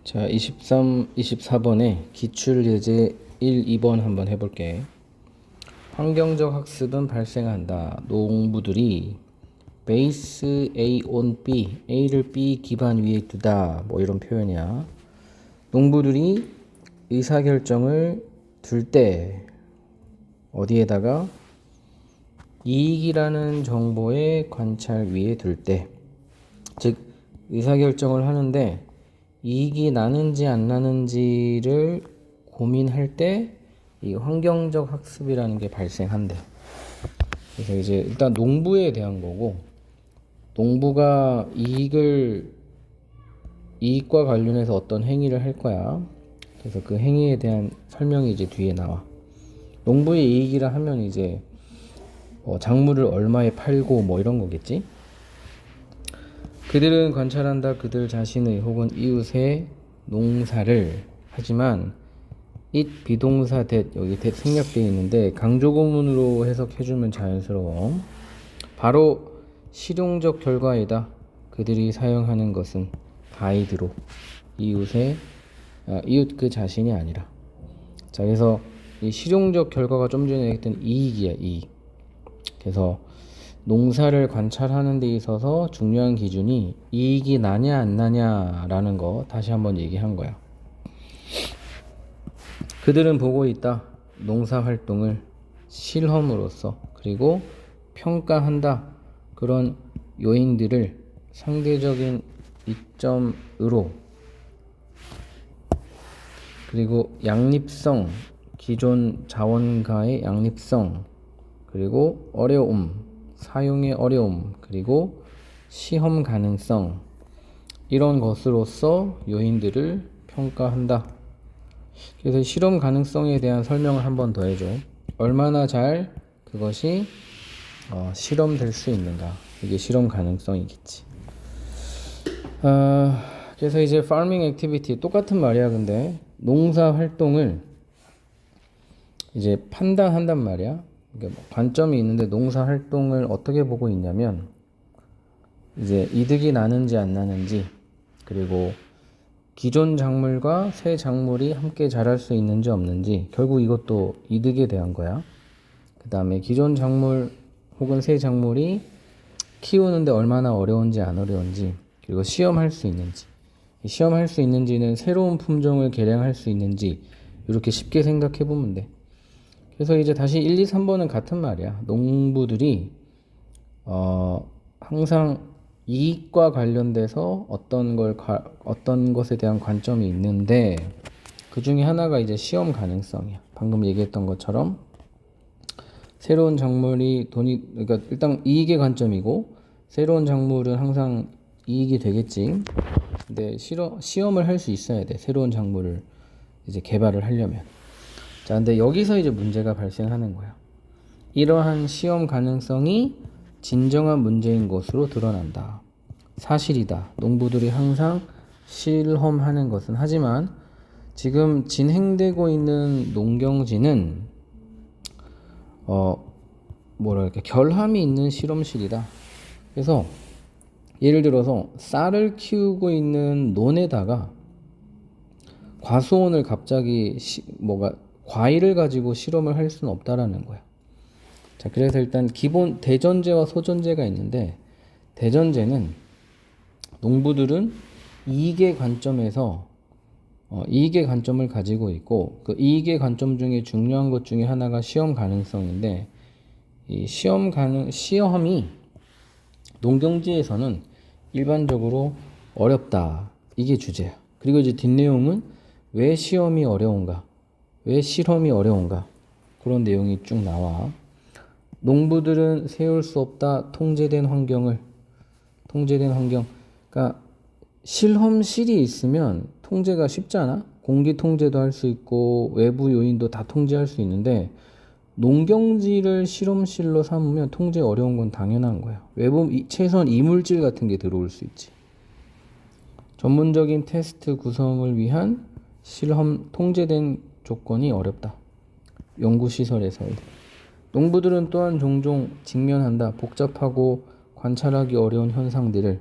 자, 24번에 기출예제 1, 2번 한번 해볼게. 환경적 학습은 발생한다. 농부들이 베이스 A on B, A를 B 기반 위에 두다. 뭐 이런 표현이야. 농부들이 의사결정을 둘 때 어디에다가 이익이라는 정보의 관찰 위에 둘 때, 즉 의사결정을 하는데 이익이 나는지 안 나는지를 고민할 때 이 환경적 학습이라는 게 발생한대. 그래서 이제 일단 농부에 대한 거고, 농부가 이익과 관련해서 어떤 행위를 할 거야. 그래서 그 행위에 대한 설명이 이제 뒤에 나와. 농부의 이익이라 하면 이제 작물을 얼마에 팔고 뭐 이런 거겠지. 그들은 관찰한다. 그들 자신의 혹은 이웃의 농사를. 하지만 it 비동사 that, 여기 that 생략되어 있는데 강조구문으로 해석해주면 자연스러워. 바로 실용적 결과이다. 그들이 사용하는 것은 가이드로 이웃 그 자신이 아니라. 자, 그래서 이 실용적 결과가 좀 전에 얘기했던 이익이야, 이익. 그래서 농사를 관찰하는 데 있어서 중요한 기준이 이익이 나냐 안 나냐라는 거 다시 한번 얘기한 거야. 그들은 보고 있다. 농사활동을 실험으로서, 그리고 평가한다. 그런 요인들을 상대적인 이점으로, 그리고 양립성, 기존 자원과의 양립성, 그리고 어려움, 사용의 어려움, 그리고 시험 가능성, 이런 것으로서 요인들을 평가한다. 그래서 실험 가능성에 대한 설명을 한 번 더 해줘. 얼마나 잘 그것이 실험될 수 있는가, 이게 실험 가능성이겠지. 그래서 이제 farming activity 똑같은 말이야. 근데 농사 활동을 이제 판단한단 말이야. 그러니까 관점이 있는데 농사 활동을 어떻게 보고 있냐면, 이제 이득이 나는지 안 나는지, 그리고 기존 작물과 새 작물이 함께 자랄 수 있는지 없는지, 결국 이것도 이득에 대한 거야. 그 다음에 기존 작물 혹은 새 작물이 키우는데 얼마나 어려운지 안 어려운지, 그리고 시험할 수 있는지, 시험할 수 있는지는 새로운 품종을 개량할 수 있는지, 이렇게 쉽게 생각해 보면 돼. 그래서 이제 다시 1, 2, 3번은 같은 말이야. 농부들이 항상 이익과 관련돼서 어떤 것에 대한 관점이 있는데, 그 중에 하나가 이제 시험 가능성이야. 방금 얘기했던 것처럼 새로운 작물이 그러니까 일단 이익의 관점이고, 새로운 작물은 항상 이익이 되겠지. 근데 시험을 할 수 있어야 돼. 새로운 작물을 이제 개발을 하려면. 자, 근데 여기서 이제 문제가 발생하는 거야. 이러한 시험 가능성이 진정한 문제인 것으로 드러난다. 사실이다. 농부들이 항상 실험하는 것은. 하지만 지금 진행되고 있는 농경지는 결함이 있는 실험실이다. 그래서 예를 들어서 쌀을 키우고 있는 논에다가 과수원을 갑자기 과일을 가지고 실험을 할 수는 없다라는 거야. 자, 그래서 일단 기본 대전제와 소전제가 있는데, 대전제는 농부들은 이익의 관점에서 이익의 관점을 가지고 있고, 그 이익의 관점 중에 중요한 것 중에 하나가 시험 가능성인데, 이 시험이 농경지에서는 일반적으로 어렵다. 이게 주제야. 그리고 이제 뒷내용은 왜 시험이 어려운가, 왜 실험이 어려운가, 그런 내용이 쭉 나와. 농부들은 세울 수 없다. 통제된 환경. 그러니까 실험실이 있으면 통제가 쉽잖아. 공기 통제도 할 수 있고 외부 요인도 다 통제할 수 있는데, 농경지를 실험실로 삼으면 통제 어려운 건 당연한 거야. 외부 최소한 이물질 같은 게 들어올 수 있지. 전문적인 테스트 구성을 위한 실험 통제된 조건이 어렵다. 연구시설에서의. 농부들은 또한 종종 직면한다. 복잡하고 관찰하기 어려운 현상들을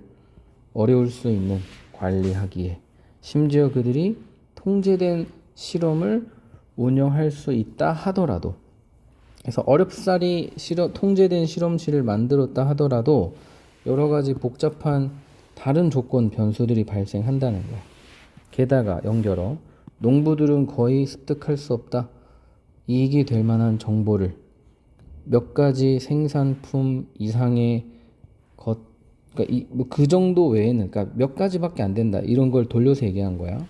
어려울 수 있는 관리하기에 심지어 그들이 통제된 실험을 운영할 수 있다 하더라도, 그래서 어렵사리 통제된 실험실을 만들었다 하더라도 여러 가지 복잡한 다른 조건 변수들이 발생한다는 거야. 게다가 연결어 농부들은 거의 습득할 수 없다. 이익이 될 만한 정보를 몇 가지 생산품 이상의 것, 그러니까 그 정도 외에는, 그러니까 몇 가지밖에 안 된다. 이런 걸 돌려서 얘기한 거야.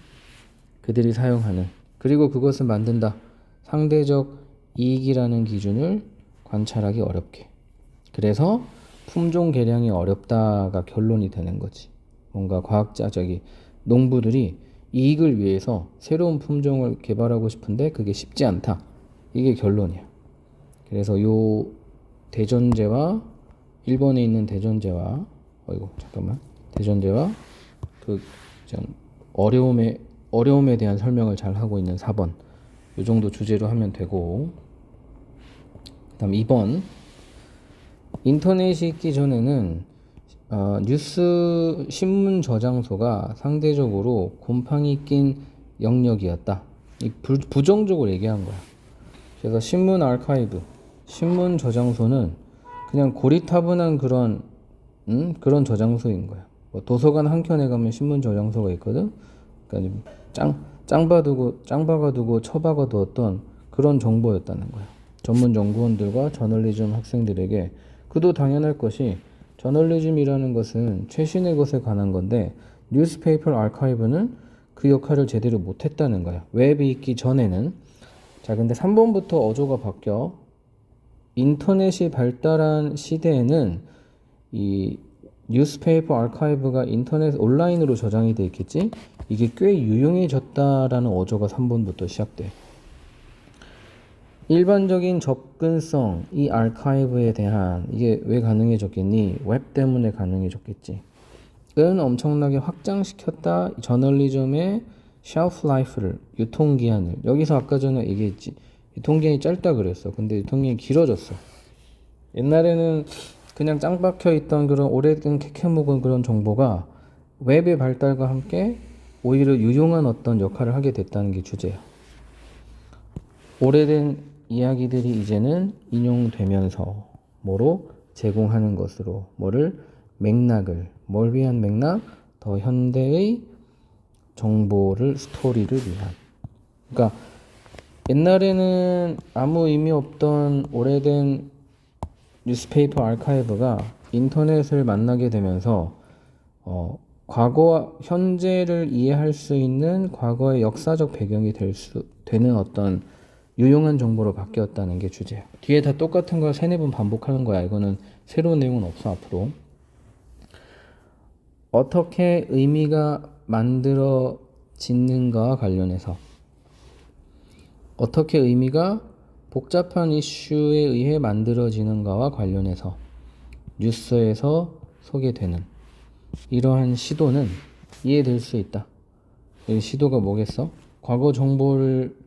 그들이 사용하는. 그리고 그것을 만든다. 상대적 이익이라는 기준을 관찰하기 어렵게. 그래서 품종 개량이 어렵다가 결론이 되는 거지. 뭔가 농부들이 이익을 위해서 새로운 품종을 개발하고 싶은데 그게 쉽지 않다. 이게 결론이야. 그래서 요 대전제와 일본에 있는 대전제와 대전제와 그 어려움에 대한 설명을 잘 하고 있는 4번 요 정도 주제로 하면 되고, 그다음 2번 인터넷이 있기 전에는 뉴스 신문 저장소가 상대적으로 곰팡이 낀 영역이었다. 부정적으로 얘기한 거야. 그래서 신문 아카이브, 신문 저장소는 그냥 고리타분한 그런 저장소인 거야. 뭐 도서관 한 켠에 가면 신문 저장소가 있거든. 그러니까 짱박아두고 처박아두었던 그런 정보였다는 거야. 전문 연구원들과 저널리즘 학생들에게. 그도 당연할 것이, 저널리즘이라는 것은 최신의 것에 관한 건데 뉴스페이퍼 아카이브는 그 역할을 제대로 못했다는 거야. 웹이 있기 전에는. 자, 근데 3번부터 어조가 바뀌어. 인터넷이 발달한 시대에는 이 뉴스페이퍼 아카이브가 인터넷 온라인으로 저장이 돼 있겠지? 이게 꽤 유용해졌다라는 어조가 3번부터 시작돼. 일반적인 접근성, 이 아카이브에 대한, 이게 왜 가능해졌겠니? 웹 때문에 가능해졌겠지. 은 엄청나게 확장시켰다. 저널리즘의 쉘프 라이프를, 유통기한을. 여기서 아까 전에 얘기했지. 유통기한이 짧다 그랬어. 근데 유통기한이 길어졌어. 옛날에는 그냥 짱 박혀 있던 그런 오래된 캐캐묵은 그런 정보가 웹의 발달과 함께 오히려 유용한 어떤 역할을 하게 됐다는 게 주제야. 오래된 이야기들이 이제는 인용되면서 뭐로 제공하는 것으로, 맥락을, 뭘 위한 맥락? 더 현대의 정보를, 스토리를 위한. 그러니까 옛날에는 아무 의미 없던 오래된 뉴스페이퍼 아카이브가 인터넷을 만나게 되면서 과거와 현재를 이해할 수 있는 과거의 역사적 배경이 되는 어떤 유용한 정보로 바뀌었다는 게 주제야. 뒤에 다 똑같은 걸 3-4번 반복하는 거야. 이거는 새로운 내용은 없어 앞으로. 어떻게 의미가 만들어지는가와 관련해서, 어떻게 의미가 복잡한 이슈에 의해 만들어지는가와 관련해서 뉴스에서 소개되는 이러한 시도는 이해될 수 있다. 이 시도가 뭐겠어? 과거 정보를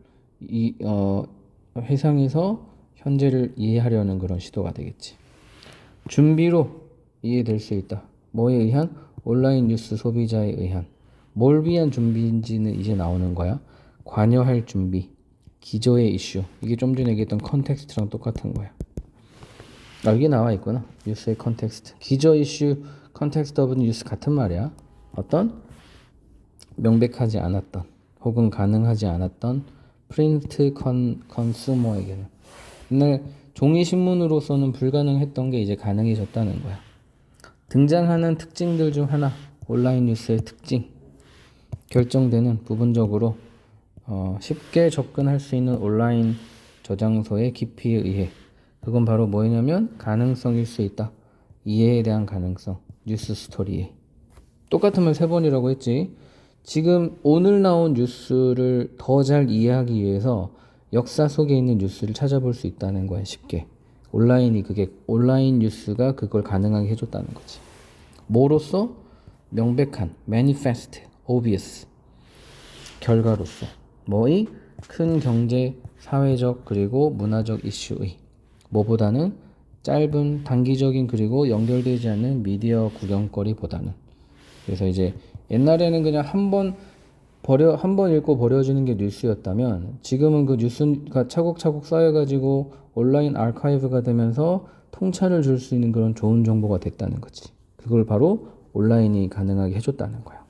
회상해서 현재를 이해하려는 그런 시도가 되겠지. 준비로 이해될 수 있다. 뭐에 의한? 온라인 뉴스 소비자에 의한. 뭘 위한 준비인지는 이제 나오는 거야. 관여할 준비, 기저의 이슈. 이게 좀 전에 얘기했던 컨텍스트랑 똑같은 거야. 여기 나와 있구나. 뉴스의 컨텍스트. 기저 이슈, 컨텍스트 오브 뉴스 같은 말이야. 어떤 명백하지 않았던 혹은 가능하지 않았던 프린트 컨슈머에게는, 옛날 종이 신문으로서는 불가능했던 게 이제 가능해졌다는 거야. 등장하는 특징들 중 하나, 온라인 뉴스의 특징, 결정되는 부분적으로 쉽게 접근할 수 있는 온라인 저장소의 깊이에 의해, 그건 바로 뭐냐면 가능성일 수 있다. 이해에 대한 가능성, 뉴스 스토리에. 똑같은 말 3번이라고 했지. 지금 오늘 나온 뉴스를 더 잘 이해하기 위해서 역사 속에 있는 뉴스를 찾아볼 수 있다는 거야. 쉽게. 온라인 뉴스가 그걸 가능하게 해줬다는 거지. 뭐로써? 명백한, manifest, obvious, 결과로서. 뭐의? 큰 경제, 사회적 그리고 문화적 이슈의. 뭐보다는? 짧은, 단기적인 그리고 연결되지 않는 미디어 구경거리보다는. 그래서 이제 옛날에는 그냥 한번 한 번 읽고 버려지는 게 뉴스였다면 지금은 그 뉴스가 차곡차곡 쌓여가지고 온라인 아카이브가 되면서 통찰을 줄 수 있는 그런 좋은 정보가 됐다는 거지. 그걸 바로 온라인이 가능하게 해줬다는 거야.